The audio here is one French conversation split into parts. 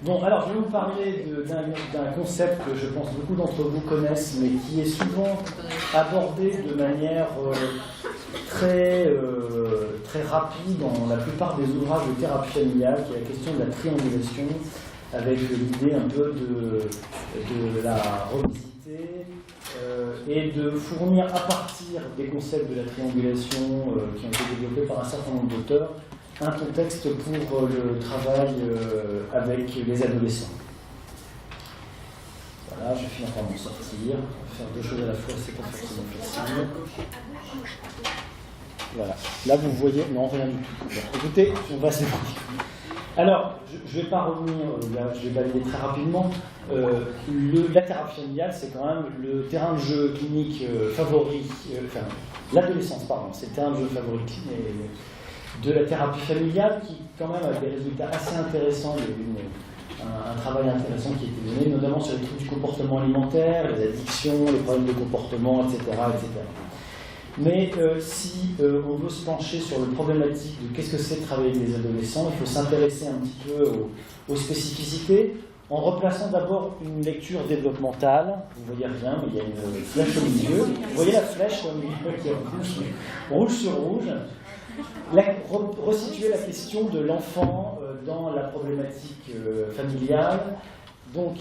Bon, alors je vais vous parler d'un concept que je pense beaucoup d'entre vous connaissent, mais qui est souvent abordé de manière très rapide dans la plupart des ouvrages de thérapie familiale, qui est la question de la triangulation, avec l'idée un peu de la revisiter et de fournir à partir des concepts de la triangulation qui ont été développés par un certain nombre d'auteurs, un contexte pour le travail avec les adolescents. Voilà, je vais finir par m'en sortir. Faire deux choses à la fois, c'est pas forcément facile. Voilà. Là, vous voyez, non, rien du tout. Bon, écoutez, on va s'écouter. Alors, je ne vais pas revenir, là, je vais balayer très rapidement. La thérapie familiale, c'est quand même le terrain de jeu clinique favori, enfin, l'adolescence, pardon, c'est le terrain de jeu favori de la thérapie familiale qui, quand même, a des résultats assez intéressants. Il y a eu un travail intéressant qui a été donné, notamment sur les troubles du comportement alimentaire, les addictions, les problèmes de comportement, etc. etc. Mais si on veut se pencher sur le problématique de qu'est-ce que c'est de travailler avec les adolescents, il faut s'intéresser un petit peu aux spécificités, en replaçant d'abord une lecture développementale. Vous ne voyez rien, mais il y a une flèche au milieu. Vous voyez la flèche au milieu qui est rouge sur rouge. Resituer la question de l'enfant dans la problématique familiale. Donc,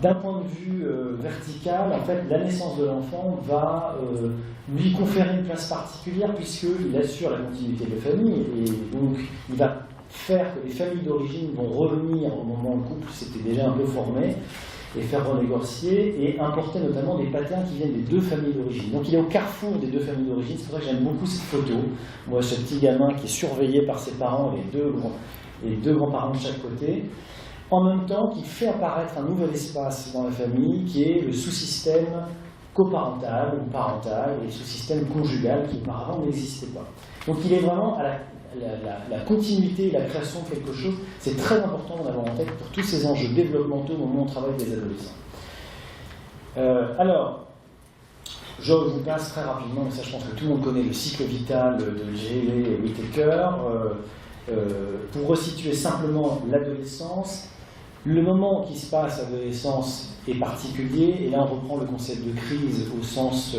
d'un point de vue vertical, en fait, la naissance de l'enfant va lui conférer une place particulière puisqu'il assure la continuité de la famille et donc il va faire que les familles d'origine vont revenir au moment où le couple s'était déjà un peu formé et faire renégocier et importer notamment des patterns qui viennent des deux familles d'origine. Donc il est au carrefour des deux familles d'origine, c'est pour ça que j'aime beaucoup cette photo. Moi, ce petit gamin qui est surveillé par ses parents et les deux grands-parents de chaque côté, en même temps qu'il fait apparaître un nouvel espace dans la famille qui est le sous-système coparental ou parental et le sous-système conjugal qui auparavant n'existait pas. Donc il est vraiment à la continuité et la création de quelque chose. C'est très important d'en avoir en tête pour tous ces enjeux développementaux au moment où on travaille avec les adolescents. Alors, je vous passe très rapidement, mais ça je pense que tout le monde connaît le cycle vital de G.L. Whittaker. Pour resituer simplement l'adolescence, le moment qui se passe à l'adolescence est particulier, et là on reprend le concept de crise au sens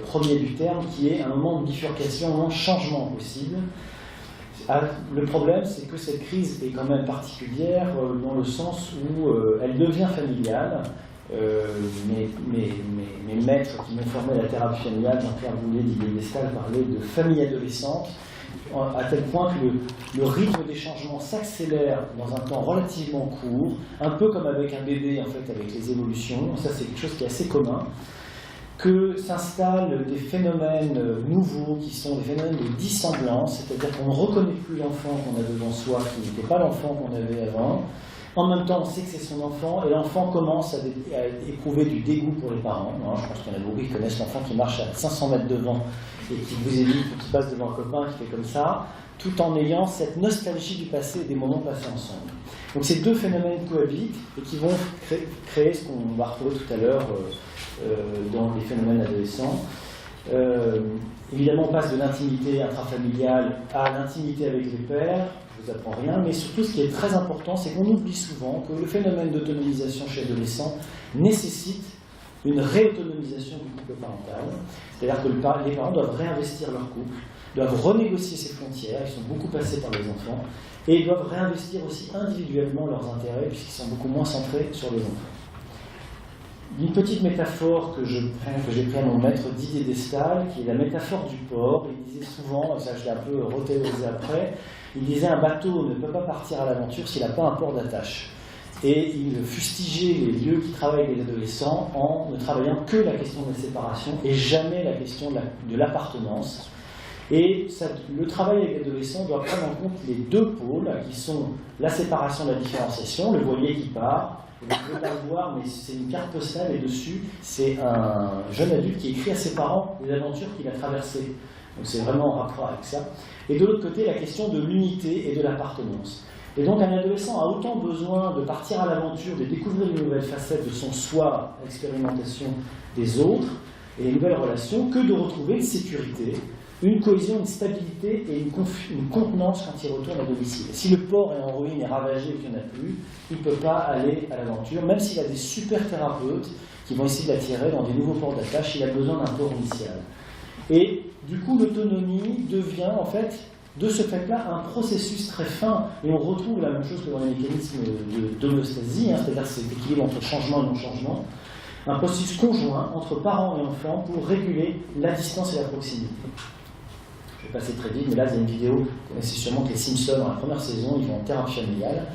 premier du terme, qui est un moment de bifurcation, un moment de changement possible. Le problème, c'est que cette crise est quand même particulière dans le sens où elle devient familiale. Mes maîtres qui m'ont formé à la thérapie familiale, Jean-Pierre Boulet, Didier Destal, parlaient de famille adolescente, à tel point que le rythme des changements s'accélère dans un temps relativement court, un peu comme avec un bébé en fait, avec les évolutions. Ça, c'est quelque chose qui est assez commun. Que s'installent des phénomènes nouveaux qui sont des phénomènes de dissemblance, c'est-à-dire qu'on ne reconnaît plus l'enfant qu'on a devant soi, qui n'était pas l'enfant qu'on avait avant. En même temps, on sait que c'est son enfant, et l'enfant commence à éprouver du dégoût pour les parents. Je pense qu'il y en a beaucoup qui connaissent l'enfant qui marche à 500 mètres devant et qui vous évite, qui passe devant un copain, qui fait comme ça, tout en ayant cette nostalgie du passé et des moments passés ensemble. Donc ces deux phénomènes cohabitent et qui vont créer ce qu'on va retrouver tout à l'heure dans les phénomènes adolescents. Évidemment, on passe de l'intimité intrafamiliale à l'intimité avec les pairs. Je vous apprends rien, mais surtout ce qui est très important, c'est qu'on oublie souvent que le phénomène d'autonomisation chez l'adolescent nécessite une réautonomisation du couple parental. C'est-à-dire que les parents doivent réinvestir leur couple, doivent renégocier ses frontières, ils sont beaucoup passés par les enfants, et ils doivent réinvestir aussi individuellement leurs intérêts, puisqu'ils sont beaucoup moins centrés sur les enfants. Une petite métaphore que j'ai pris à mon maître Didier Destal, qui est la métaphore du port. Il disait souvent, et ça je l'ai un peu rethéorisé après, il disait un bateau ne peut pas partir à l'aventure s'il n'a pas un port d'attache. Et il fustigeait les lieux qui travaillent avec les adolescents en ne travaillant que la question de la séparation et jamais la question de l'appartenance. Et le travail avec les adolescents doit prendre en compte les deux pôles qui sont la séparation de la différenciation, le voilier qui part. Vous ne pouvez pas le voir, mais c'est une carte postale et dessus, c'est un jeune adulte qui écrit à ses parents les aventures qu'il a traversées. Donc c'est vraiment en rapport avec ça. Et de l'autre côté, la question de l'unité et de l'appartenance. Et donc un adolescent a autant besoin de partir à l'aventure, de découvrir une nouvelle facette de son soi, l'expérimentation des autres et les nouvelles relations, que de retrouver une sécurité une cohésion, une stabilité et une contenance quand il retourne à domicile. Si le port est en ruine et ravagé et qu'il n'y en a plus, il ne peut pas aller à l'aventure, même s'il a des super thérapeutes qui vont essayer de l'attirer dans des nouveaux ports d'attache, il a besoin d'un port initial. Et du coup, l'autonomie devient en fait, de ce fait-là, un processus très fin, et on retrouve la même chose que dans les mécanismes d'homéostasie, c'est-à-dire cet équilibre entre changement et non-changement, un processus conjoint entre parents et enfants pour réguler la distance et la proximité. Je vais passer très vite, mais là, il y a une vidéo, vous connaissez sûrement que les Simpsons, dans la première saison, ils vont en thérapie familiale.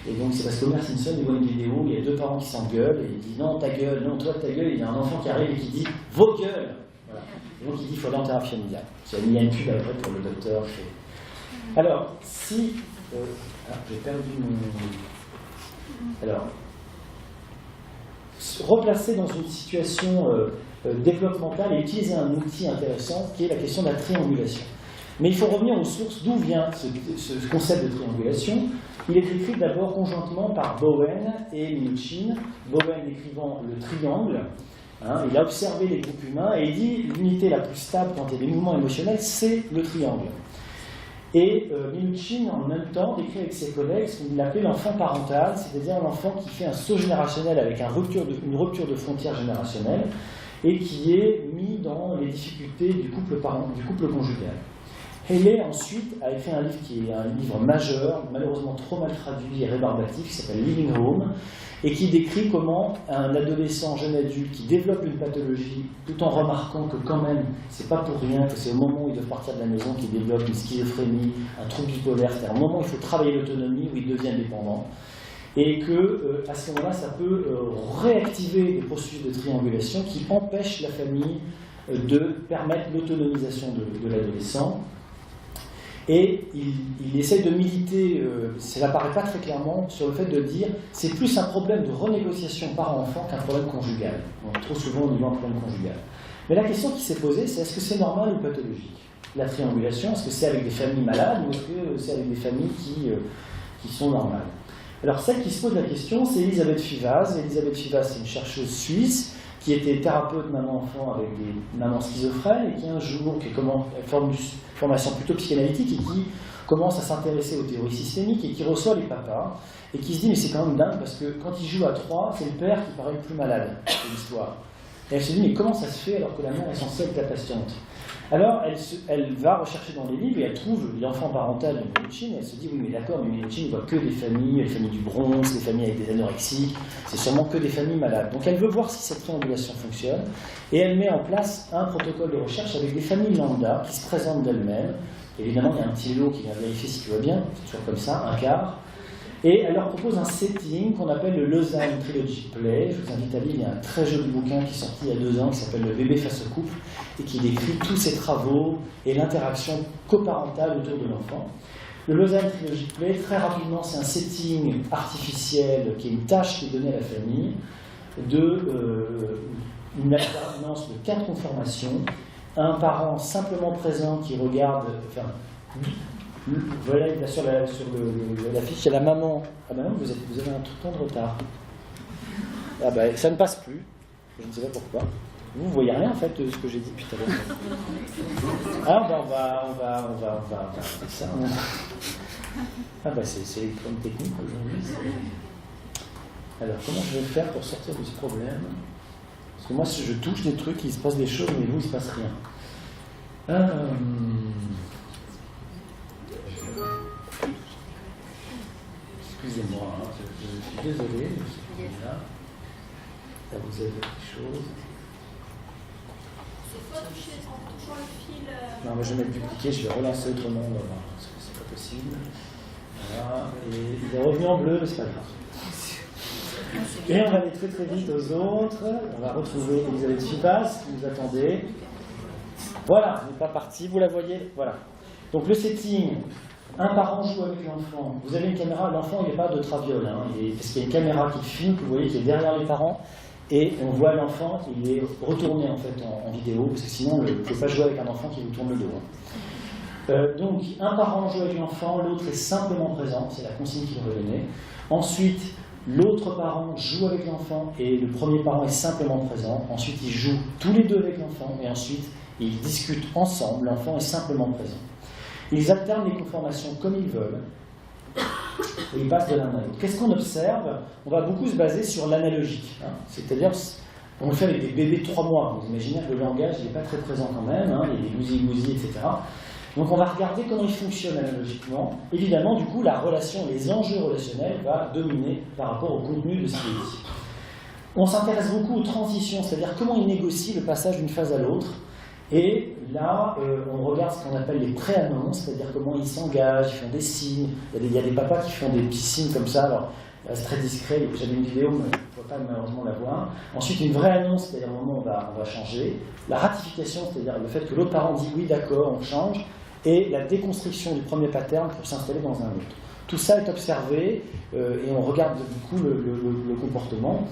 Et donc, c'est parce qu'Homer Simpson, il voit une vidéo où il y a deux parents qui s'engueulent, et il dit non, ta gueule, non, toi, ta gueule. Il y a un enfant qui arrive et qui dit vos gueules. Voilà. Et donc, il dit il faut aller en thérapie familiale. Il y a une pub après pour le docteur. Alors, si. J'ai perdu mon. Alors. Se replacer dans une situation développementale et utiliser un outil intéressant qui est la question de la triangulation. Mais il faut revenir aux sources d'où vient ce concept de triangulation. Il est écrit d'abord conjointement par Bowen et Minuchin. Bowen écrivant le triangle. Il a observé les groupes humains et il dit l'unité la plus stable quand il y a des mouvements émotionnels, c'est le triangle. Et Minuchin, en même temps, décrit avec ses collègues ce qu'il appelait l'enfant parental, c'est-à-dire l'enfant qui fait un saut générationnel avec une rupture de frontières générationnelle et qui est mis dans les difficultés du couple conjugal. Haley, ensuite, a écrit un livre qui est un livre majeur, malheureusement trop mal traduit et rébarbatif, qui s'appelle Living Home, et qui décrit comment un adolescent, jeune adulte, qui développe une pathologie, tout en remarquant que quand même, c'est pas pour rien, que c'est au moment où il doit partir de la maison qu'il développe une schizophrénie, un trouble bipolaire, c'est-à-dire un moment où il faut travailler l'autonomie, où il devient dépendant, et que à ce moment-là, ça peut réactiver des processus de triangulation qui empêchent la famille de permettre l'autonomisation de l'adolescent. Et il essaye de militer, ça n'apparaît pas très clairement, sur le fait de dire c'est plus un problème de renégociation parent-enfant qu'un problème conjugal. Donc, trop souvent, on y voit un problème conjugal. Mais la question qui s'est posée, c'est est-ce que c'est normal ou pathologique? La triangulation, est-ce que c'est avec des familles malades ou est-ce que c'est avec des familles qui sont normales? Alors, celle qui se pose la question, c'est Elisabeth Fivaz. Elisabeth Fivaz, c'est une chercheuse suisse qui était thérapeute maman-enfant avec des mamans schizophrènes et qui un jour, qui forme une formation plutôt psychanalytique et qui commence à s'intéresser aux théories systémiques et qui reçoit les papas et qui se dit mais c'est quand même dingue parce que quand il joue à 3, c'est le père qui paraît le plus malade de l'histoire. Et elle se dit mais comment ça se fait alors que la mère est censée être la patiente? Alors elle va rechercher dans les livres et elle trouve l'enfant parental de Minuchin et elle se dit oui mais d'accord, mais Minuchin ne voit que des familles, les familles du Bronx, les familles avec des anorexiques, c'est sûrement que des familles malades. Donc elle veut voir si cette triangulation fonctionne et elle met en place un protocole de recherche avec des familles lambda qui se présentent d'elles-mêmes. Évidemment il y a un petit lot qui vient vérifier si tout va bien, c'est toujours comme ça, un quart. Et elle leur propose un setting qu'on appelle le Lausanne Trilogy Play. Je vous invite à lire, il y a un très joli bouquin qui est sorti il y a 2 ans qui s'appelle Le bébé face au couple et qui décrit tous ces travaux et l'interaction coparentale autour de l'enfant. Le Lausanne Trilogy Play, très rapidement, c'est un setting artificiel qui est une tâche qui est donnée à la famille une alternance de 4 conformations, un parent simplement présent qui regarde, voilà, sur l'affiche, il y a la maman. Ah ben non, vous avez un tout temps de retard. Ah ben, ça ne passe plus. Je ne sais pas pourquoi. Vous ne voyez rien en fait de ce que j'ai dit depuis tout à l'heure. Ah ben on va faire ça. Ah ben c'est une problème technique aujourd'hui. Alors comment je vais faire pour sortir de ce problème? Parce que moi si je touche des trucs, il se passe des choses, mais vous il ne se passe rien. Excusez-moi, je suis désolé, je suis là. Là, vous avez quelque chose. C'est pas toucher en touchant le fil. Non, mais je vais me dupliquer, je vais relancer autrement, parce que c'est pas possible. Voilà, et il est revenu en bleu, mais c'est pas grave. Et on va aller très très vite aux autres. On va retrouver Elisabeth Fivaz qui nous attendait. Voilà, elle n'est pas partie, vous la voyez. Voilà. Donc le setting. Un parent joue avec l'enfant. Vous avez une caméra, l'enfant il n'est pas de traviole, parce qu'il y a une caméra qui filme, que vous voyez qui est derrière les parents, et on voit l'enfant, il est retourné en fait en vidéo, parce que sinon vous ne pouvez pas jouer avec un enfant qui vous tourne le dos. Donc un parent joue avec l'enfant, l'autre est simplement présent, c'est la consigne qu'il va donner. Ensuite, l'autre parent joue avec l'enfant et le premier parent est simplement présent. Ensuite, ils jouent tous les deux avec l'enfant et ensuite Ils discutent ensemble, l'enfant est simplement présent. Ils alternent les conformations comme ils veulent, et ils passent de l'un à l'autre. Qu'est-ce qu'on observe? On va beaucoup se baser sur l'analogique, hein. C'est-à-dire, on le fait avec des bébés de 3 mois. Vous imaginez que le langage n'est pas très présent quand même, hein, il y a des gousi-gousi, etc. Donc on va regarder comment il fonctionne analogiquement. Évidemment, du coup, la relation, les enjeux relationnels vont dominer par rapport au contenu de ce qui est dit. On s'intéresse beaucoup aux transitions, c'est-à-dire comment ils négocient le passage d'une phase à l'autre. Et là, on regarde ce qu'on appelle les pré-annonces, c'est-à-dire comment ils s'engagent, ils font des signes. Il y a des papas qui font des petits signes comme ça. Alors, c'est très discret, j'avais une vidéo, mais on ne peut pas malheureusement la voir. Ensuite, une vraie annonce, c'est-à-dire au moment où on va changer. La ratification, c'est-à-dire le fait que l'autre parent dit oui, d'accord, on change. Et la déconstruction du premier pattern pour s'installer dans un autre. Tout ça est observé et on regarde du coup le comportement.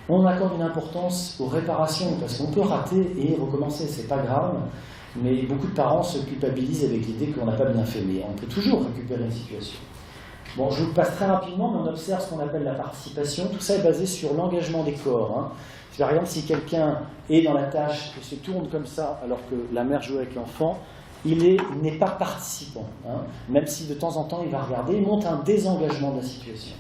On accorde une importance aux réparations parce qu'on peut rater et recommencer, c'est pas grave. Mais beaucoup de parents se culpabilisent avec l'idée qu'on n'a pas bien fait. Mais on peut toujours récupérer une situation. Bon, je vous passe très rapidement, mais on observe ce qu'on appelle la participation. Tout ça est basé sur l'engagement des corps, hein. Par exemple, si quelqu'un est dans la tâche et se tourne comme ça alors que la mère joue avec l'enfant, il n'est pas participant, hein. Même si de temps en temps il va regarder, il montre un désengagement de la situation.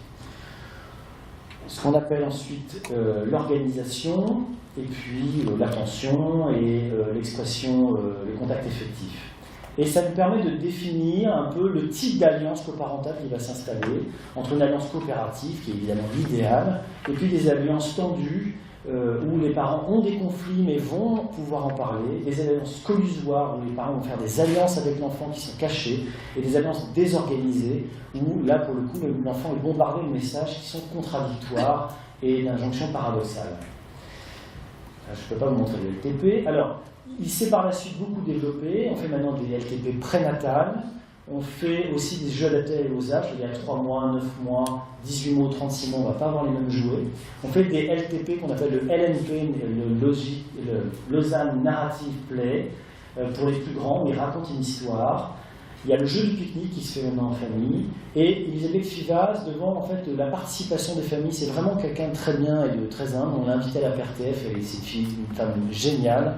Ce qu'on appelle ensuite l'organisation, et puis l'attention et l'expression, le contact effectif. Et ça nous permet de définir un peu le type d'alliance coparentale qui va s'installer entre une alliance coopérative, qui est évidemment l'idéal, et puis des alliances tendues, où les parents ont des conflits mais vont pouvoir en parler, des alliances collusoires où les parents vont faire des alliances avec l'enfant qui sont cachées, et des alliances désorganisées où là pour le coup l'enfant est bombardé de messages qui sont contradictoires et d'injonctions paradoxales. Je ne peux pas vous montrer le LTP. Alors, il s'est par la suite beaucoup développé, on fait maintenant des LTP prénatales. On fait aussi des jeux adaptés aux âges, il y a 3 mois, 9 mois, 18 mois, 36 mois, on ne va pas avoir les mêmes jouets. On fait des LTP qu'on appelle le LNP, le Lausanne Narrative Play, pour les plus grands, où ils racontent une histoire. Il y a le jeu du pique-nique qui se fait maintenant en famille. Et Elisabeth Fivaz, devant en fait, la participation des familles, c'est vraiment quelqu'un de très bien et de très humble. On l'a invitée à la PRTF, c'est une femme géniale.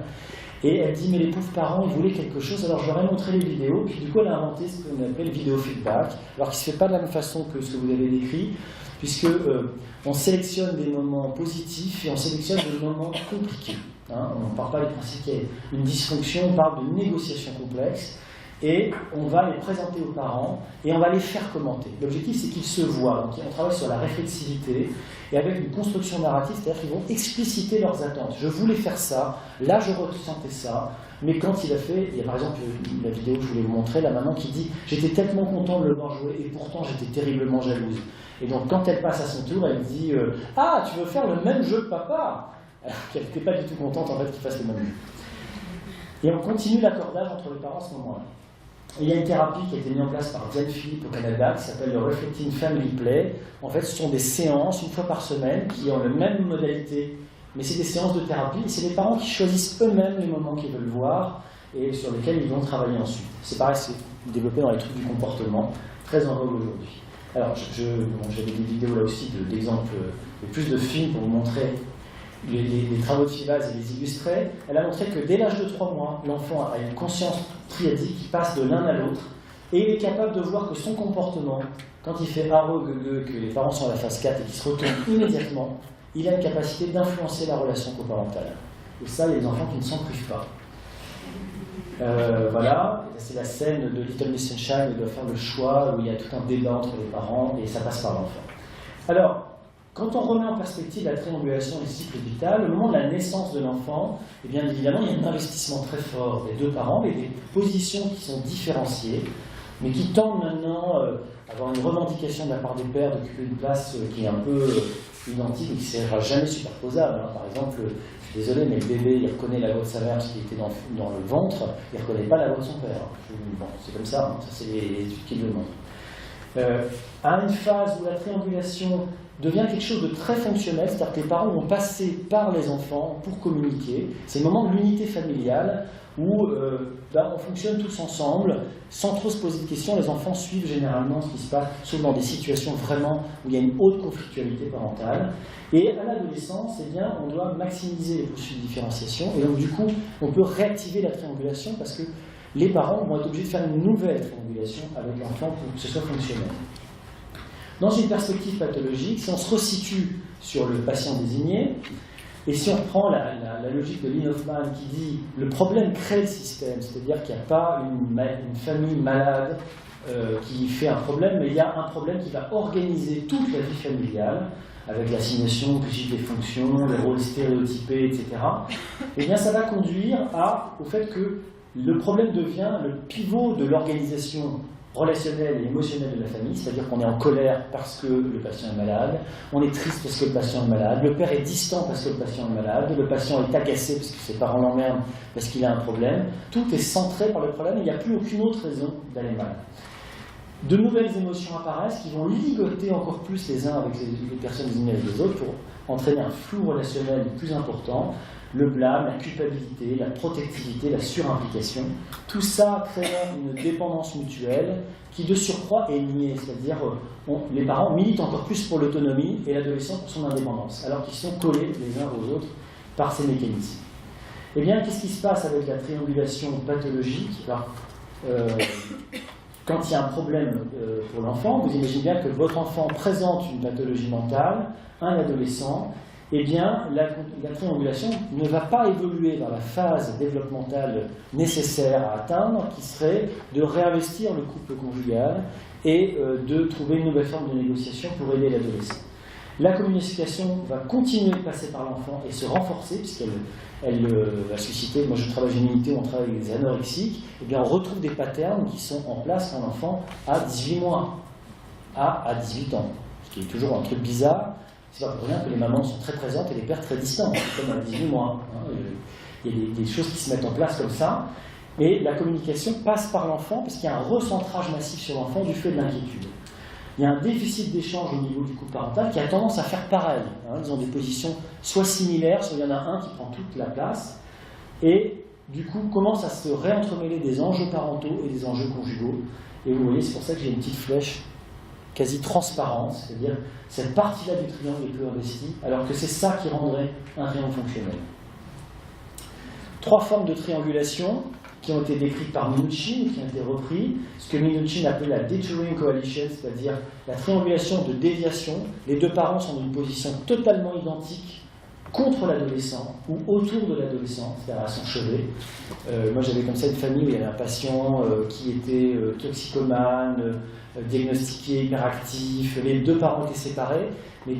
Et elle dit, mais les pauvres parents, ils voulaient quelque chose, alors je leur ai montré les vidéos, puis du coup elle a inventé ce qu'on appelle vidéo feedback, alors qui ne se fait pas de la même façon que ce que vous avez décrit, puisque on sélectionne des moments positifs et on sélectionne des moments compliqués. Hein. On ne parle pas du principe qu'il y a une dysfonction, on parle de négociations complexes, et on va les présenter aux parents, et on va les faire commenter. L'objectif, c'est qu'ils se voient, donc on travaille sur la réflexivité, et avec une construction narrative, c'est-à-dire qu'ils vont expliciter leurs attentes. Je voulais faire ça, là je ressentais ça, mais quand il a fait, il y a par exemple la vidéo que je voulais vous montrer, la maman qui dit « J'étais tellement content de le voir jouer, et pourtant j'étais terriblement jalouse. » Et donc quand elle passe à son tour, elle dit « Ah, tu veux faire le même jeu que papa ?» Alors qu'elle n'était pas du tout contente en fait qu'il fasse le même jeu. Et on continue l'accordage entre les parents à ce moment-là. Il y a une thérapie qui a été mise en place par Zen Philippe au Canada qui s'appelle le Reflecting Family Play. En fait, ce sont des séances, une fois par semaine, qui ont la même modalité, mais c'est des séances de thérapie. Et c'est les parents qui choisissent eux-mêmes les moments qu'ils veulent voir et sur lesquels ils vont travailler ensuite. C'est pareil, c'est développé dans les trucs du comportement, très en vogue aujourd'hui. Alors, j'avais des vidéos là aussi d'exemples, de plus de films pour vous montrer les travaux de Fivaz et les illustrer. Elle a montré que dès l'âge de 3 mois, l'enfant a une conscience triadique qui passe de l'un à l'autre et il est capable de voir que son comportement, quand il fait haro gueule, que les parents sont à la phase 4 et qu'il se retourne immédiatement, il a une capacité d'influencer la relation coparentale. Et ça, les enfants qui ne s'en privent pas. Voilà, c'est la scène de Little Miss Sunshine, il doit faire le choix où il y a tout un débat entre les parents et ça passe par l'enfant. Alors, quand on remet en perspective la triangulation du cycle vital, au moment de la naissance de l'enfant, eh bien évidemment, il y a un investissement très fort des 2 parents, mais des positions qui sont différenciées, mais qui tendent maintenant à avoir une revendication de la part des pères d'occuper une place qui est un peu identique et qui ne sera jamais superposable. Hein. Par exemple, je suis désolé, mais le bébé, il reconnaît la voix de sa mère parce qu'il était dans le ventre, il ne reconnaît pas la voix de son père. Bon, c'est comme ça, hein. Ça c'est les études qui le montrent. à une phase où la triangulation devient quelque chose de très fonctionnel, c'est-à-dire que les parents vont passer par les enfants pour communiquer. C'est le moment de l'unité familiale où on fonctionne tous ensemble, sans trop se poser de questions. Les enfants suivent généralement ce qui se passe, sauf dans des situations vraiment où il y a une haute conflictualité parentale. Et à l'adolescence, eh bien, on doit maximiser les possibilités de différenciation. Et donc, du coup, on peut réactiver la triangulation parce que les parents vont être obligés de faire une nouvelle triangulation avec l'enfant pour que ce soit fonctionnel. Dans une perspective pathologique, si on se resitue sur le patient désigné, et si on reprend la logique de Lynn Hoffman qui dit le problème crée le système, c'est-à-dire qu'il n'y a pas une famille malade qui fait un problème, mais il y a un problème qui va organiser toute la vie familiale, avec l'assignation rigide des fonctions, les rôles stéréotypés, etc., et bien ça va conduire au fait que le problème devient le pivot de l'organisation relationnelle et émotionnelle de la famille, c'est-à-dire qu'on est en colère parce que le patient est malade, on est triste parce que le patient est malade, le père est distant parce que le patient est malade, le patient est agacé parce que ses parents l'emmerdent parce qu'il a un problème, tout est centré par le problème et il n'y a plus aucune autre raison d'aller mal. De nouvelles émotions apparaissent qui vont ligoter encore plus les uns avec les personnes désignées avec les autres pour entraîner un flou relationnel plus important, le blâme, la culpabilité, la protectivité, la surimplication. Tout ça crée une dépendance mutuelle qui de surcroît est niée, c'est-à-dire les parents militent encore plus pour l'autonomie et l'adolescent pour son indépendance, alors qu'ils sont collés les uns aux autres par ces mécanismes. Eh bien, qu'est-ce qui se passe avec la triangulation pathologique ? Alors, quand il y a un problème pour l'enfant, vous imaginez bien que votre enfant présente une pathologie mentale, un adolescent, eh bien, la triangulation ne va pas évoluer dans la phase développementale nécessaire à atteindre, qui serait de réinvestir le couple conjugal et de trouver une nouvelle forme de négociation pour aider l'adolescent. La communication va continuer de passer par l'enfant et se renforcer, puisqu'elle va susciter, moi je travaille dans une unité où on travaille avec des anorexiques, eh bien on retrouve des patterns qui sont en place quand l'enfant a 18 mois, à 18 ans, ce qui est toujours un truc bizarre. C'est pas pour rien que les mamans sont très présentes et les pères très distants, comme à 18 mois. Il y a des choses qui se mettent en place comme ça. Et la communication passe par l'enfant parce qu'il y a un recentrage massif sur l'enfant du fait de l'inquiétude. Il y a un déficit d'échange au niveau du couple parental qui a tendance à faire pareil. Ils ont des positions soit similaires, soit il y en a un qui prend toute la place. Et du coup, commence à se réentremêler des enjeux parentaux et des enjeux conjugaux. Et vous voyez, c'est pour ça que j'ai une petite flèche quasi transparente, c'est-à-dire cette partie-là du triangle est peu investie, alors que c'est ça qui rendrait un triangle fonctionnel. 3 formes de triangulation qui ont été décrites par Minuchin, qui ont été reprises, ce que Minuchin appelait la Deterring Coalition, c'est-à-dire la triangulation de déviation. Les deux parents sont dans une position totalement identique contre l'adolescent ou autour de l'adolescent, c'est-à-dire à son chevet. Moi j'avais comme ça une famille où il y avait un patient qui était toxicomane, diagnostiqué, hyperactif, les deux parents étaient séparés, mais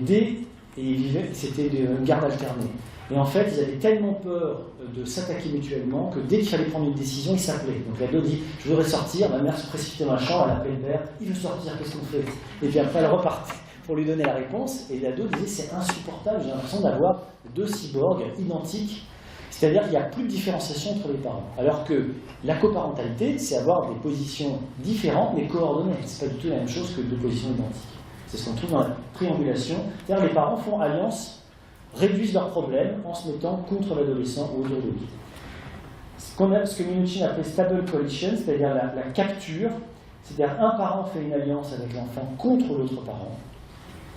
c'était une garde alternée. Et en fait, ils avaient tellement peur de s'attaquer mutuellement que dès qu'il fallait prendre une décision, ils s'appelaient. Donc l'ado dit « je voudrais sortir », ma mère se précipitait dans la chambre, elle appelait le père « il veut sortir, qu'est-ce qu'on fait ?» Et puis après, elle repartait pour lui donner la réponse, et l'ado disait « c'est insupportable, j'ai l'impression d'avoir 2 cyborgs identiques ». C'est-à-dire qu'il n'y a plus de différenciation entre les parents. Alors que la coparentalité, c'est avoir des positions différentes mais coordonnées. Ce n'est pas du tout la même chose que 2 positions identiques. C'est ce qu'on trouve dans la triangulation. C'est-à-dire que les parents font alliance, réduisent leurs problèmes en se mettant contre l'adolescent ou autour de lui. Ce que Minuchin appelait stable coalition, c'est-à-dire la capture, c'est-à-dire un parent fait une alliance avec l'enfant contre l'autre parent.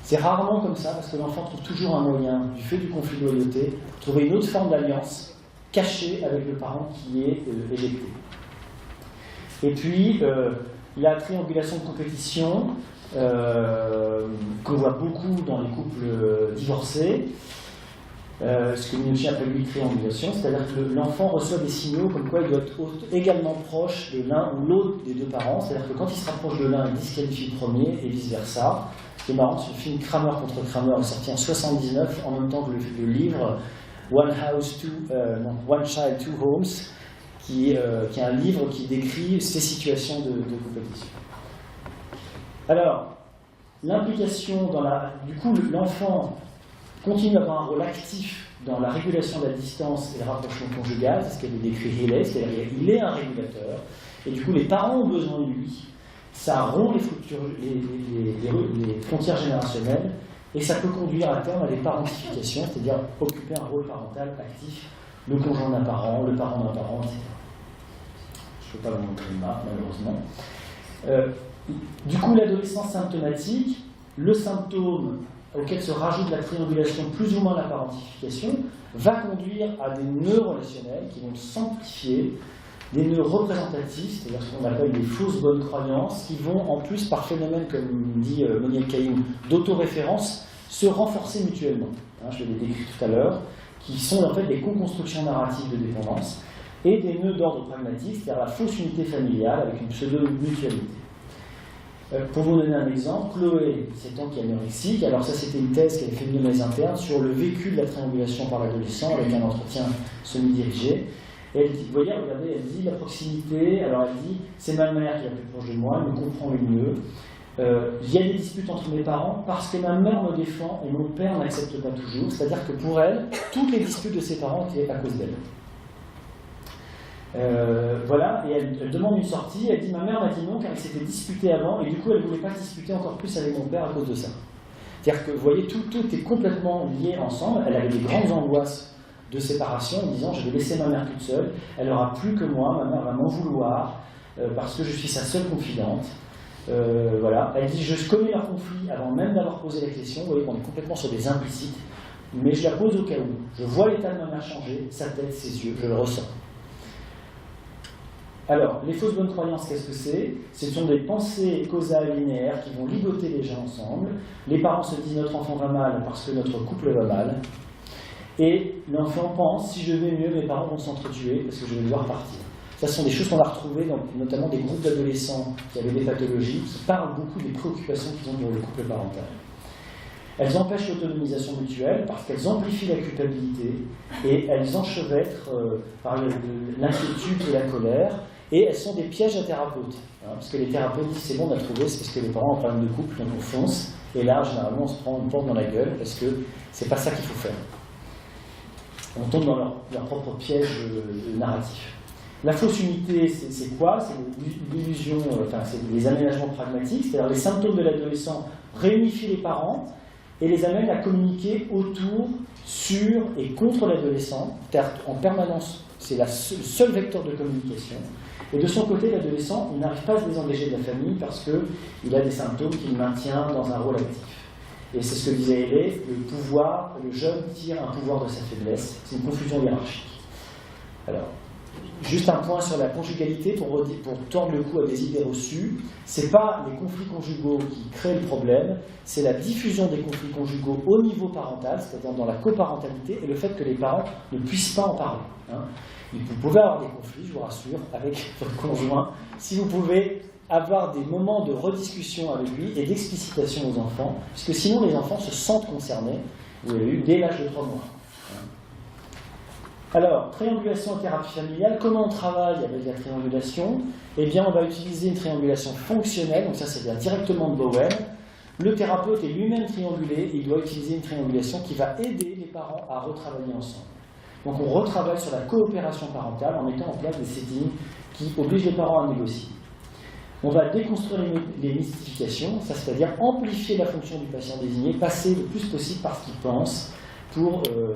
C'est rarement comme ça, parce que l'enfant trouve toujours un moyen, du fait du conflit de loyauté, de trouver une autre forme d'alliance cachée avec le parent qui est éjecté. Et puis, la triangulation de compétition, qu'on voit beaucoup dans les couples divorcés, ce que Minuchin appelle lui triangulation, c'est-à-dire que l'enfant reçoit des signaux comme quoi il doit être également proche de l'un ou l'autre des 2 parents, c'est-à-dire que quand il se rapproche de l'un, il disqualifie le premier, et vice-versa. C'est marrant, ce film Kramer contre Kramer est sorti en 1979, en même temps que le livre One Child, Two Homes, qui est un livre qui décrit ces situations de compétition. Alors, l'implication du coup, l'enfant continue à avoir un rôle actif dans la régulation de la distance et le rapprochement conjugal, c'est ce qu'avait décrit Riley, c'est-à-dire qu'il est un régulateur, et du coup les parents ont besoin de lui. ça rompt les frontières générationnelles et ça peut conduire à terme à des parentifications, c'est-à-dire occuper un rôle parental actif, le conjoint d'un parent, le parent d'un parent, etc. Je ne peux pas vous montrer une map, malheureusement. Du coup, l'adolescence symptomatique, le symptôme auquel se rajoute la triangulation plus ou moins la parentification, va conduire à des nœuds relationnels qui vont s'amplifier, des nœuds représentatifs, c'est-à-dire ce qu'on appelle des fausses bonnes croyances, qui vont en plus, par phénomène, comme dit Moniel Caïn, d'autoréférence, se renforcer mutuellement. Hein, je l'ai décrit tout à l'heure, qui sont en fait des co-constructions narratives de dépendance, et des nœuds d'ordre pragmatique, c'est-à-dire la fausse unité familiale avec une pseudo-mutualité. Pour vous donner un exemple, Chloé, 7 ans, qui est anorexique, alors ça c'était une thèse qui avait fait venir les internes sur le vécu de la triangulation par l'adolescent avec un entretien semi-dirigé. Et elle dit, vous voyez, regardez, elle dit la proximité, alors elle dit, c'est ma mère qui est la plus proche de moi, elle me comprend le mieux. Il y a des disputes entre mes parents parce que ma mère me défend et mon père n'accepte pas toujours, c'est-à-dire que pour elle, toutes les disputes de ses parents étaient à cause d'elle. Voilà, et elle demande une sortie, elle dit ma mère m'a dit non car elle s'était disputée avant et du coup elle ne voulait pas disputer encore plus avec mon père à cause de ça. C'est-à-dire que vous voyez, tout est complètement lié ensemble, elle avait des grandes angoisses de séparation en disant je vais laisser ma mère toute seule, elle n'aura plus que moi, ma mère va m'en vouloir parce que je suis sa seule confidente. Voilà, elle dit je connais leur conflit avant même d'avoir posé la question, vous voyez qu'on est complètement sur des implicites, mais je la pose au cas où. Je vois l'état de ma mère changer, sa tête, ses yeux, je le ressens. Alors, les fausses bonnes croyances, qu'est-ce que c'est? Ce sont des pensées causales linéaires qui vont ligoter les gens ensemble. Les parents se disent notre enfant va mal parce que notre couple va mal. Et l'enfant pense si je vais mieux, mes parents vont s'entretuer parce que je vais devoir partir. Ça, ce sont des choses qu'on a retrouvées, notamment des groupes d'adolescents qui avaient des pathologies, qui parlent beaucoup des préoccupations qu'ils ont pour le couple parental. Elles empêchent l'autonomisation mutuelle parce qu'elles amplifient la culpabilité et elles enchevêtrent par l'inquiétude et la colère. Et elles sont des pièges à thérapeutes. Hein, parce que les thérapeutes disent c'est bon, on a trouvé, c'est parce que les parents ont un problème de couple, donc on fonce. Et là, généralement, on se prend une porte dans la gueule parce que c'est pas ça qu'il faut faire. On tombe dans leur propre piège narratif. La fausse unité, c'est quoi? C'est l'illusion, c'est les aménagements pragmatiques, c'est-à-dire les symptômes de l'adolescent réunifient les parents et les amènent à communiquer autour, sur et contre l'adolescent, en permanence. C'est le seul vecteur de communication. Et de son côté, l'adolescent, il n'arrive pas à se désengager de la famille parce qu'il a des symptômes qu'il maintient dans un rôle actif. Et c'est ce que disait Hélé, le jeune tire un pouvoir de sa faiblesse. C'est une confusion hiérarchique. Alors, juste un point sur la conjugalité pour tordre le cou à des idées reçues. C'est pas les conflits conjugaux qui créent le problème, c'est la diffusion des conflits conjugaux au niveau parental, c'est-à-dire dans la coparentalité, et le fait que les parents ne puissent pas en parler. Hein. Vous pouvez avoir des conflits, je vous rassure, avec votre conjoint, si vous pouvez avoir des moments de rediscussion avec lui et d'explicitation aux enfants, puisque sinon les enfants se sentent concernés, vous l'avez eu dès l'âge de 3 mois. Alors, triangulation et thérapie familiale, comment on travaille avec la triangulation? Eh bien, on va utiliser une triangulation fonctionnelle, donc ça vient directement de Bowen. Le thérapeute est lui-même triangulé, il doit utiliser une triangulation qui va aider les parents à retravailler ensemble. Donc on retravaille sur la coopération parentale en mettant en place des settings qui obligent les parents à négocier. On va déconstruire les mystifications, c'est-à-dire amplifier la fonction du patient désigné, passer le plus possible par ce qu'il pense.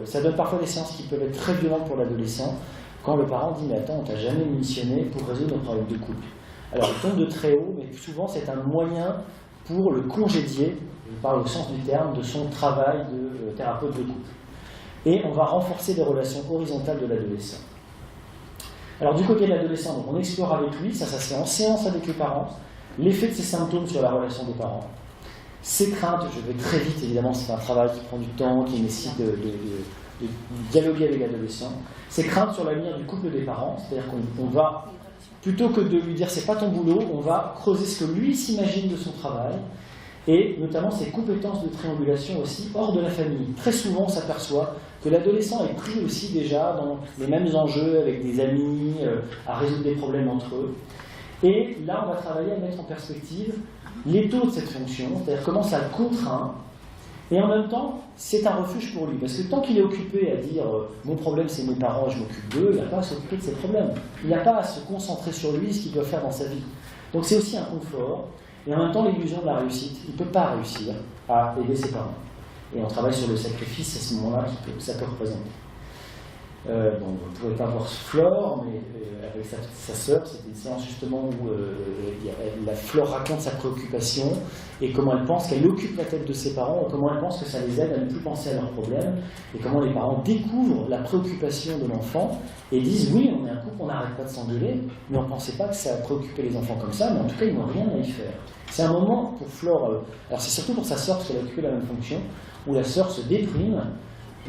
Ça donne parfois des séances qui peuvent être très violentes pour l'adolescent, quand le parent dit « mais attends, on t'a jamais missionné pour résoudre nos problèmes de couple ». Alors il tombe de très haut, mais souvent c'est un moyen pour le congédier, je parle au sens du terme, de son travail de thérapeute de couple. Et on va renforcer les relations horizontales de l'adolescent. Alors du côté de l'adolescent, on explore avec lui, ça se fait en séance avec les parents, l'effet de ces symptômes sur la relation des parents. Ces craintes, je vais très vite, évidemment, c'est un travail qui prend du temps, qui nécessite de dialoguer avec l'adolescent. Ces craintes sur l'avenir du couple des parents, c'est-à-dire qu'on va, plutôt que de lui dire c'est pas ton boulot, on va creuser ce que lui s'imagine de son travail, et notamment ses compétences de triangulation aussi hors de la famille. Très souvent, on s'aperçoit que l'adolescent est pris aussi déjà dans les mêmes enjeux avec des amis, à résoudre des problèmes entre eux. Et là, on va travailler à mettre en perspective les taux de cette fonction, c'est-à-dire comment ça le contraint, et en même temps, c'est un refuge pour lui, parce que tant qu'il est occupé à dire « mon problème c'est mes parents, je m'occupe d'eux », il n'a pas à s'occuper de ses problèmes. Il n'a pas à se concentrer sur lui, ce qu'il doit faire dans sa vie. Donc c'est aussi un confort, et en même temps l'illusion de la réussite. Il ne peut pas réussir à aider ses parents. Et on travaille sur le sacrifice à ce moment-là que ça peut représenter. Bon, vous ne pouvez pas voir Flore, mais avec sa sœur, c'était une séance justement où la Flore raconte sa préoccupation et comment elle pense qu'elle occupe la tête de ses parents, et comment elle pense que ça les aide à ne plus penser à leurs problèmes, et comment les parents découvrent la préoccupation de l'enfant et disent oui, on est un couple, on n'arrête pas de s'engueuler, mais on ne pensait pas que ça préoccupait les enfants comme ça, mais en tout cas ils n'ont rien à y faire. C'est un moment pour Flore, alors c'est surtout pour sa sœur parce qu'elle a occupé la même fonction, où la sœur se déprime.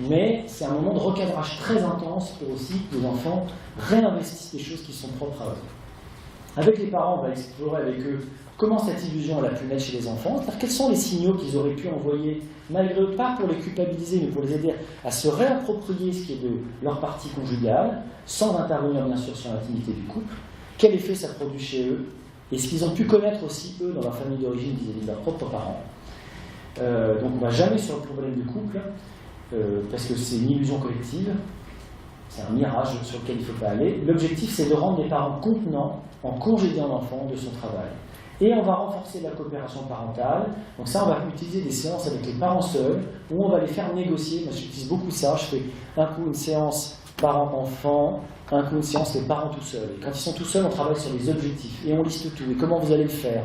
Mais c'est un moment de recadrage très intense pour aussi que les enfants réinvestissent les choses qui sont propres à eux. Avec les parents, on va explorer avec eux comment cette illusion elle a pu naître chez les enfants, c'est-à-dire quels sont les signaux qu'ils auraient pu envoyer, malgré eux, pas pour les culpabiliser, mais pour les aider à se réapproprier ce qui est de leur partie conjugale, sans intervenir bien sûr sur l'intimité du couple, quel effet ça produit chez eux, et ce qu'ils ont pu connaître aussi, eux, dans leur famille d'origine vis-à-vis de leurs propres parents. Donc on ne va jamais sur le problème du couple, parce que c'est une illusion collective, c'est un mirage sur lequel il ne faut pas aller. L'objectif, c'est de rendre les parents contenants en congédiant l'enfant de son travail. Et on va renforcer la coopération parentale. Donc ça, on va utiliser des séances avec les parents seuls, où on va les faire négocier. Moi, j'utilise beaucoup ça. Je fais un coup une séance parents-enfants, un coup une séance les parents tout seuls. Et quand ils sont tout seuls, on travaille sur les objectifs. Et on liste tout. Et comment vous allez le faire ?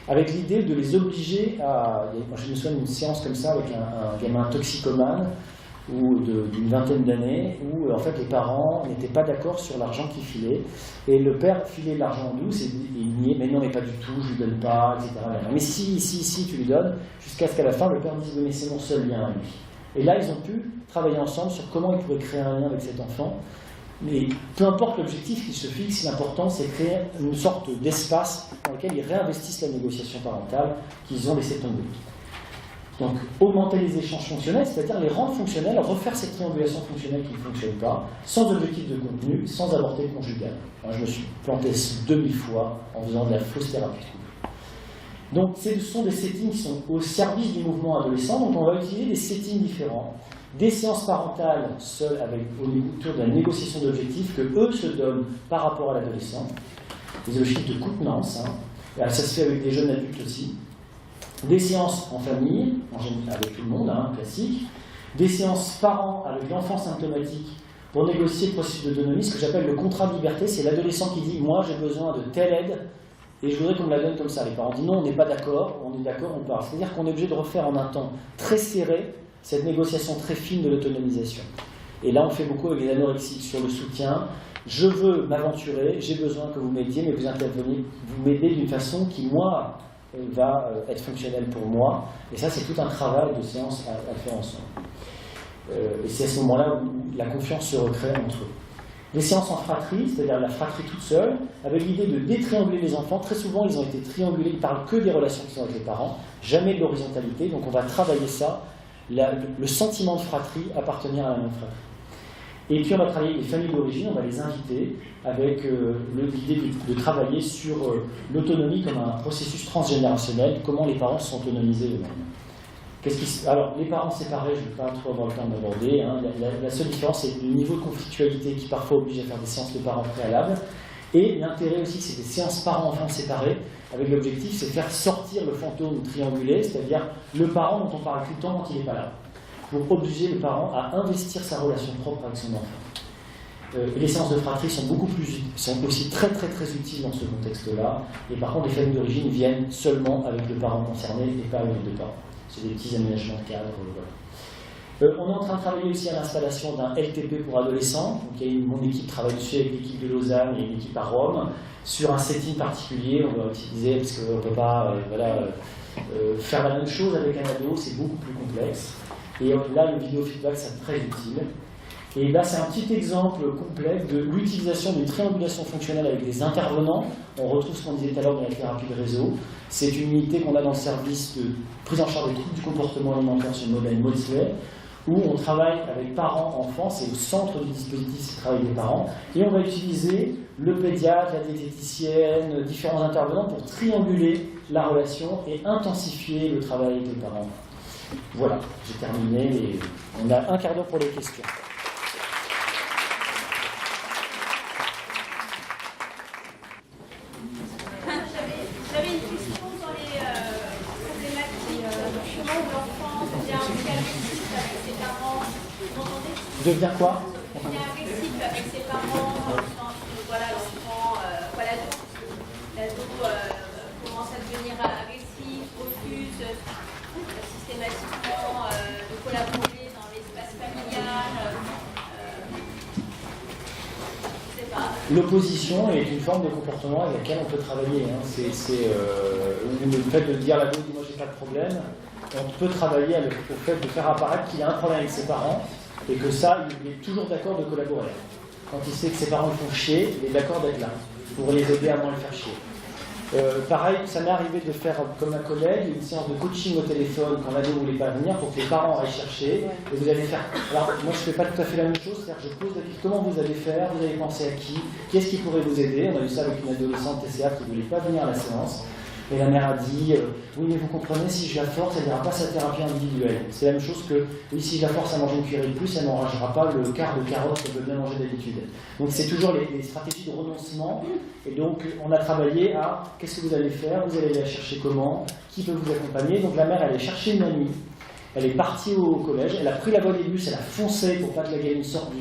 Avec l'idée de les obliger à... Moi, je me souviens d'une séance comme ça avec un gamin toxicomane ou d'une vingtaine d'années où en fait les parents n'étaient pas d'accord sur l'argent qu'il filait et le père filait de l'argent en douce et il niait, mais non mais pas du tout, je lui donne pas, etc. Mais si, tu lui donnes, jusqu'à ce qu'à la fin le père dise oui mais c'est mon seul lien à lui. Et là ils ont pu travailler ensemble sur comment ils pourraient créer un lien avec cet enfant. Mais peu importe l'objectif qu'ils se fixent, l'important c'est de créer une sorte d'espace dans lequel ils réinvestissent la négociation parentale qu'ils ont laissé tomber. Donc, augmenter les échanges fonctionnels, c'est-à-dire les rendre fonctionnels, refaire cette triangulation fonctionnelle qui ne fonctionne pas, sans objectif de contenu, sans avorter conjugal. Moi, je me suis planté 2000 fois en faisant de la fausse thérapie de couple. Donc, ce sont des settings qui sont au service du mouvement adolescent, donc on va utiliser des settings différents, des séances parentales seules autour de la négociation d'objectifs que eux se donnent par rapport à l'adolescent, des objectifs de contenance, ça se fait avec des jeunes adultes aussi. Des séances en famille, en général avec tout le monde, classique. Des séances parents avec l'enfant symptomatique pour négocier le processus d'autonomie, ce que j'appelle le contrat de liberté. C'est l'adolescent qui dit « moi j'ai besoin de telle aide et je voudrais qu'on me la donne comme ça ». Les parents disent « non, on n'est pas d'accord, on est d'accord, on part ». C'est-à-dire qu'on est obligé de refaire en un temps très serré cette négociation très fine de l'autonomisation. Et là on fait beaucoup avec les anorexiques sur le soutien. Je veux m'aventurer, j'ai besoin que vous m'aidiez, mais vous intervenez, vous m'aidez d'une façon qui, moi, va être fonctionnel pour moi, et ça c'est tout un travail de séance à faire ensemble. Et c'est à ce moment-là où la confiance se recrée entre eux. Les séances en fratrie, c'est-à-dire la fratrie toute seule, avec l'idée de détrianguler les enfants. Très souvent ils ont été triangulés, ils ne parlent que des relations qui sont avec les parents, jamais de l'horizontalité, donc on va travailler ça, le sentiment de fratrie, appartenir à la même fratrie. Et puis on va travailler les familles d'origine, on va les inviter avec l'idée de travailler sur l'autonomie comme un processus transgénérationnel, comment les parents sont autonomisés eux-mêmes. Alors les parents séparés, je ne vais pas trop avoir le temps d'aborder, la seule différence c'est le niveau de conflictualité qui parfois oblige à faire des séances de parents préalables, et l'intérêt aussi c'est des séances parents-enfants séparés, avec l'objectif c'est de faire sortir le fantôme triangulé, c'est-à-dire le parent dont on parle tout le temps quand il n'est pas là, pour obliger le parent à investir sa relation propre avec son enfant. Les séances de fratrie sont aussi très utiles dans ce contexte-là, et par contre les familles d'origine viennent seulement avec le parent concerné et pas avec les deux parents. C'est des petits aménagements de cadre. Voilà. On est en train de travailler aussi à l'installation d'un LTP pour adolescents. Donc, mon équipe travaille dessus avec l'équipe de Lausanne et l'équipe à Rome, sur un setting particulier. On va utiliser, parce qu'on ne peut pas faire la même chose avec un ado, c'est beaucoup plus complexe. Et là, le vidéo feedback, c'est très utile. Et là, c'est un petit exemple complet de l'utilisation d'une triangulation fonctionnelle avec des intervenants. On retrouve ce qu'on disait tout à l'heure dans la thérapie de réseau. C'est une unité qu'on a dans le service de prise en charge des troubles du comportement alimentaire sur le modèle Maudsley, où on travaille avec parents, enfants, c'est au centre du dispositif, c'est le travail des parents, et on va utiliser le pédiatre, la diététicienne, différents intervenants pour trianguler la relation et intensifier le travail avec les parents. Voilà, j'ai terminé, et on a un quart d'heure pour les questions. J'avais agressif avec ses parents. Vous m'entendez? Devient quoi? Devient agressif avec ses parents. Voilà, l'enfant, voilà, l'ado commence à devenir agressif, refuse systématiquement de collaborer dans l'espace familial. L'opposition est une forme de comportement avec laquelle on peut travailler. Hein. Le fait de dire à l'ado, moi j'ai pas de problème, on peut travailler au fait de faire apparaître qu'il a un problème avec ses parents et que ça, il est toujours d'accord de collaborer. Quand il sait que ses parents le font chier, il est d'accord d'être là pour les aider à moins le faire chier. Pareil, ça m'est arrivé de faire comme un collègue une séance de coaching au téléphone quand l'ado ne voulait pas venir pour que les parents aillent chercher. Et vous allez faire. Alors, moi je ne fais pas tout à fait la même chose, c'est-à-dire que je pose la question comment vous allez faire, vous allez penser à qui, qu'est-ce qui pourrait vous aider. On a eu ça avec une adolescente TCA qui ne voulait pas venir à la séance. Et la mère a dit oui, mais vous comprenez, si je la force, elle n'ira pas sa thérapie individuelle. C'est la même chose que oui, si je la force à manger une cuillerée de plus, elle n'enragera pas le quart de carotte qu'elle veut bien manger d'habitude. Donc c'est toujours les stratégies de renoncement. Et donc on a travaillé à qu'est-ce que vous allez faire, vous allez la chercher comment, qui peut vous accompagner. Donc la mère, elle est chercher une amie. Elle est partie au collège, elle a pris la voie des bus, elle a foncé pour pas que la gamine sorte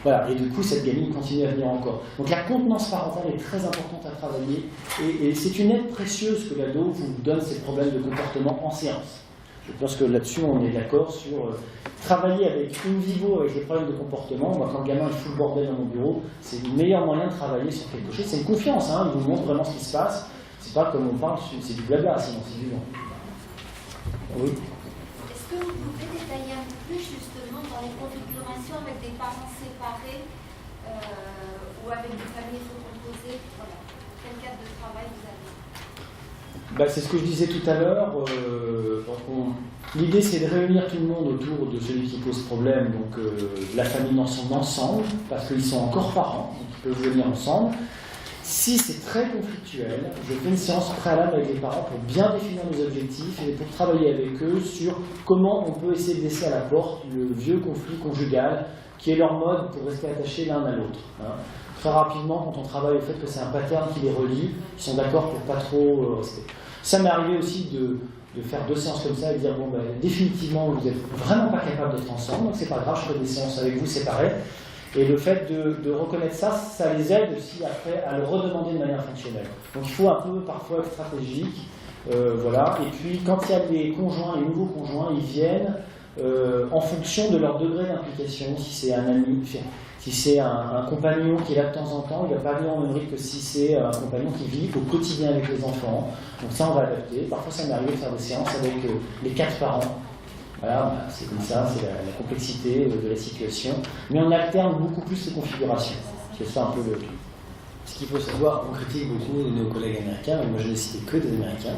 Voilà, et du coup, cette gamine continue à venir encore. Donc la contenance parentale est très importante à travailler, et c'est une aide précieuse que l'ado vous donne ces problèmes de comportement en séance. Je pense que là-dessus, on est d'accord sur travailler avec in vivo avec les problèmes de comportement. Moi, quand le gamin il fout le bordel dans mon bureau, c'est le meilleur moyen de travailler sur quelque chose. C'est une confiance, hein, il vous montre vraiment ce qui se passe. C'est pas comme on parle, c'est du blabla, sinon c'est du vent. Oui. Est-ce que vous pouvez détailler un peu plus justement dans les configurations avec des parents séparés ou avec des familles recomposées, voilà. Quel cadre de travail vous avez? C'est ce que je disais tout à l'heure. L'idée c'est de réunir tout le monde autour de celui qui pose problème, donc la famille dans son ensemble, parce qu'ils sont encore parents, donc ils peuvent venir ensemble. Si c'est très conflictuel, je fais une séance préalable avec les parents pour bien définir nos objectifs et pour travailler avec eux sur comment on peut essayer de laisser à la porte le vieux conflit conjugal qui est leur mode pour rester attachés l'un à l'autre. Hein. Très rapidement, quand on travaille au fait que c'est un pattern qui les relie, ils sont d'accord pour pas trop rester. Ça m'est arrivé aussi de faire 2 séances comme ça et de dire bon définitivement vous n'êtes vraiment pas capable d'être ensemble, donc c'est pas grave, je ferai des séances avec vous séparés. Et le fait de reconnaître ça, ça les aide aussi après à le redemander de manière fonctionnelle. Donc il faut un peu parfois être stratégique, voilà. Et puis quand il y a des conjoints, les nouveaux conjoints, ils viennent en fonction de leur degré d'implication. Si c'est un ami, si c'est un compagnon qui est là de temps en temps, il ne va pas venir en même rythme que si c'est un compagnon qui vit au quotidien avec les enfants. Donc ça, on va adapter. Parfois, ça m'est arrivé de faire des séances avec les 4 parents. Voilà, c'est comme ça, c'est la complexité de la situation. Mais on alterne beaucoup plus les configurations. C'est ça un peu le... Ce qu'il faut savoir, on critique beaucoup nos collègues américains, mais moi je n'ai cité que des Américains.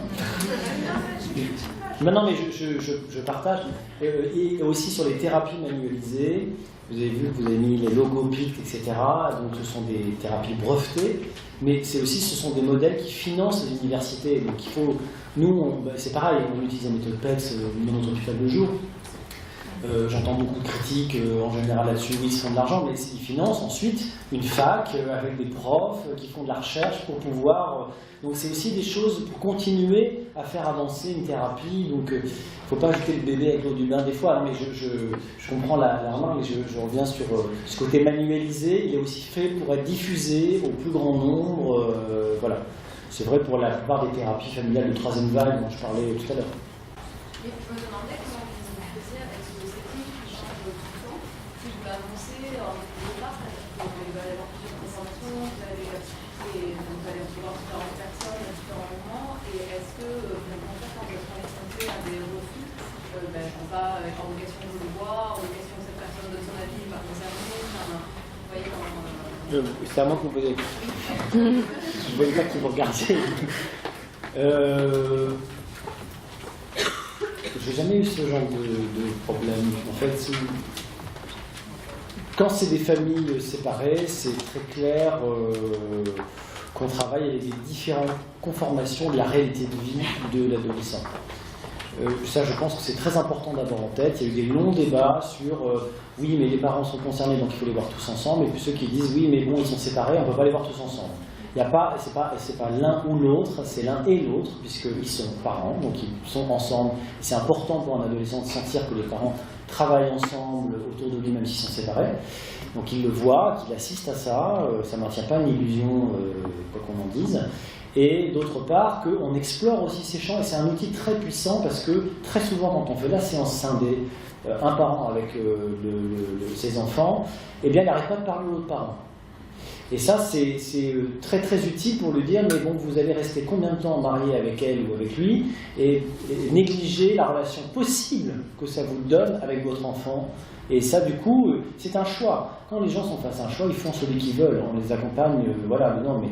Non, mais je partage. Et aussi sur les thérapies manualisées, vous avez vu que vous avez mis les logos PICT, etc. Donc ce sont des thérapies brevetées, mais ce sont des modèles qui financent les universités. Donc il faut... Nous, c'est pareil, on utilise la méthode PEX dans notre tutelle de jour. J'entends beaucoup de critiques en général là-dessus, oui, ils se font de l'argent, mais ils financent ensuite une fac avec des profs qui font de la recherche pour pouvoir... donc c'est aussi des choses pour continuer à faire avancer une thérapie. Donc il ne faut pas jeter le bébé avec l'eau du bain des fois, mais je comprends la remarque, mais je reviens sur ce côté manualisé. Il est aussi fait pour être diffusé au plus grand nombre. Voilà. C'est vrai pour la plupart des thérapies familiales de 3e vague dont je parlais tout à l'heure. Et je me demandais comment vous faisiez avec ce setting qui change tout le temps, si je vais avancer en départ, c'est-à-dire qu'il va y avoir plusieurs présentations, vous allez recevoir différentes personnes à différents moments, et est-ce que vous allez quand vous êtes confronté à des refus, je ne sais pas, hors de question de le voir, hors de question que cette personne donne son avis, pas concerné, vous voyez comment... C'est à moi que vous posez. Je ne voyais pas que vous regardiez. J'ai jamais eu ce genre de problème. En fait, quand c'est des familles séparées, c'est très clair qu'on travaille avec les différentes conformations de la réalité de vie de l'adolescent. Ça, je pense que c'est très important d'avoir en tête. Il y a eu des longs débats sur oui, mais les parents sont concernés, donc il faut les voir tous ensemble. Et puis ceux qui disent oui, mais bon, ils sont séparés, on ne peut pas les voir tous ensemble. c'est pas l'un ou l'autre, c'est l'un et l'autre, puisqu'ils sont parents, donc ils sont ensemble. C'est important pour un adolescent de sentir que les parents travaillent ensemble autour de lui, même s'ils sont séparés. Donc il le voit, qu'il assiste à ça, ça ne maintient pas une illusion, quoi qu'on en dise. Et d'autre part, qu'on explore aussi ces champs, et c'est un outil très puissant parce que très souvent, quand on fait la séance scindée, un parent avec ses enfants, eh bien, il n'arrête pas de parler aux autres parents. Et ça, c'est très très utile pour lui dire, mais bon, vous allez rester combien de temps marié avec elle ou avec lui, et négliger la relation possible que ça vous donne avec votre enfant. Et ça, du coup, c'est un choix. Quand les gens sont face à un choix, ils font celui qu'ils veulent. On les accompagne, voilà, non, mais...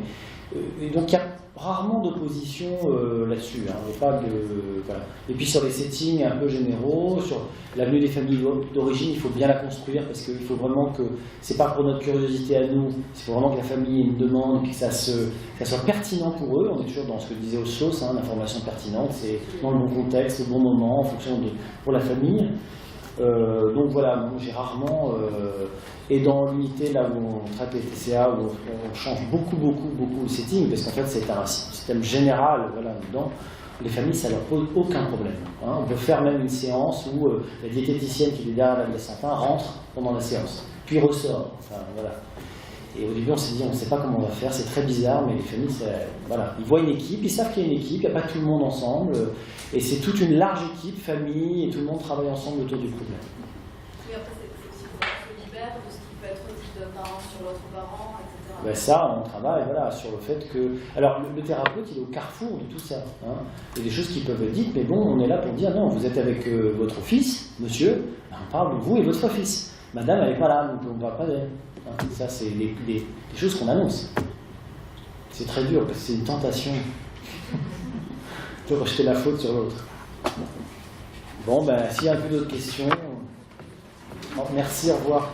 et donc, il y a rarement d'opposition là-dessus. Hein, pas de, voilà. Et puis, sur les settings un peu généraux, sur l'avenue des familles d'origine, il faut bien la construire, parce qu'il faut vraiment que... C'est pas pour notre curiosité à nous, c'est vraiment que la famille ait une demande, que ça soit pertinent pour eux. On est toujours dans ce que disait Oslo, hein, l'information pertinente, c'est dans le bon contexte, au bon moment, en fonction de... pour la famille. Donc voilà, j'ai rarement, et dans l'unité là où on traite les TCA, où on change beaucoup le setting, parce qu'en fait c'est un système général, voilà, dedans, les familles ça leur pose aucun problème. Hein. On peut faire même une séance où la diététicienne qui est derrière la Saint-Pin rentre pendant la séance, puis ressort. Enfin, voilà. Et au début on s'est dit, on ne sait pas comment on va faire, c'est très bizarre, mais les familles, voilà, ils voient une équipe, ils savent qu'il y a une équipe, il n'y a pas tout le monde ensemble, et c'est toute une large équipe, famille, et tout le monde travaille ensemble autour du problème. Oui, après c'est aussi qu'on se libère de ce qui peut être dit d'un parent sur l'autre parent, etc. Ben ça, on travaille voilà, sur le fait que... Alors le thérapeute, il est au carrefour de tout ça. Hein. Il y a des choses qui peuvent être dites, mais bon, on est là pour dire, non, vous êtes avec votre fils, monsieur, on parle de vous et votre fils. Madame, elle n'est pas là, donc on ne parle pas d'elle. Ça, c'est les choses qu'on annonce. C'est très dur, parce que c'est une tentation de rejeter la faute sur l'autre. Bon, ben, s'il y a un peu d'autres questions... Bon, merci, au revoir.